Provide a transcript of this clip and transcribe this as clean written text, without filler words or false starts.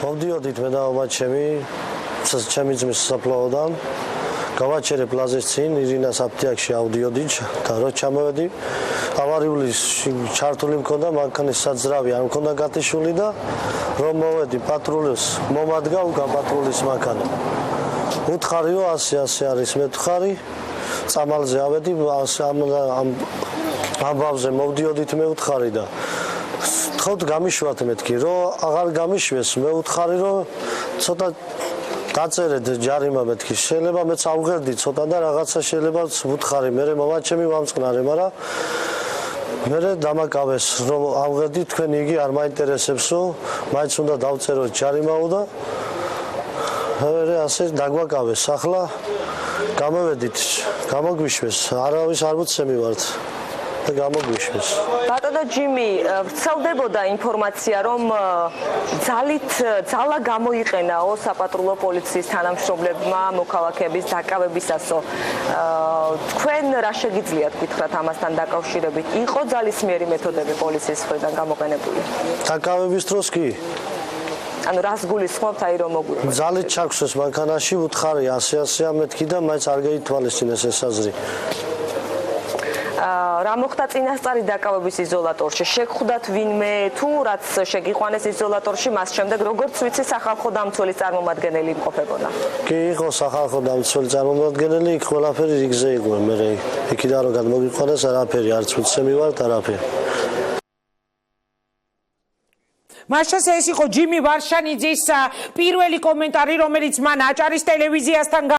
მოვდიოდით მე და ჩემი ძმის საფლავოდან გავაჩერე პლაზის წინ ირინას აფთიაქში ავდიოდი და რო ჩამოვედი ავარიული ჩართული მქონდა მანქანის საძრავი არ მქონდა გათიშული და რომ მოვედი პატრულს მომადგა უკან პატრულის მანქანა უთხარიო 100 არის მეთხარი წამალზე ავედი ამ ბავზე მოვდიოდით მე უთხარი და თქოთ გამიშვათ მეთქი რომ აღარ გამიშვეს მე უთხარი რომ ცოტა დაწერეთ ჯარიმა მეთქი შეიძლება მეც ავღერდი ცოტა და რაღაცა შეიძლება ვუთხარი მე მომაჩემი ვამწყნარე მაგრამ მე დამაკავეს რომ ავღერდი თქვენ იგი არ მაინტერესებსო მაინც უნდა დავწეროთ ჯარიმაო და მე ასე დაგვაკავეს ახლა გამოვედით გამოგვიშვეს არავის არ მოცემივართ და გამოგვიშვეს ბატონო ჯიმი ვრცელდებოდა ინფორმაცია რომ ძალა გამოიყენაო საპატრულო პოლიციის თანამშრომლებმა მოქალაქეების დაკავებისასო თქვენ რა შეგიძლიათ გითხრათ ამასთან დაკავშირებით იყო ძალისმიერი მეთოდები პოლიციის მხრიდან გამოყენებული დაკავების დროს კი ანუ რას გულისხმობთ აი რომ მოგვიყვება ძალით ჩაგვსვეს მანქანაში უთხარი 100 მეთქი და მაინც არ გაითვალისწინეს ეს აზრი რა მოხდა წინასწარი დაკავების იზოლატორში შეგხვდათ ვინმე თუ რაც შეგიყვანეს იზოლატორში მას შემდეგ როგორც ვიცი სახალხო დამცველის წარმომადგენელი იმყოფებოდა კი იყო სახალხო დამცველი წარმომადგენელი იქ ყველაფერი რიგზე იყო მე იქიდან რომ გადმოგიყვანეს არაფერი არც უცემივართ არაფერი მაშას ეს იყო ჯიმი ვარშანიძის პირველი კომენტარი რომელიც მან აჭარის ტელევიზიასთან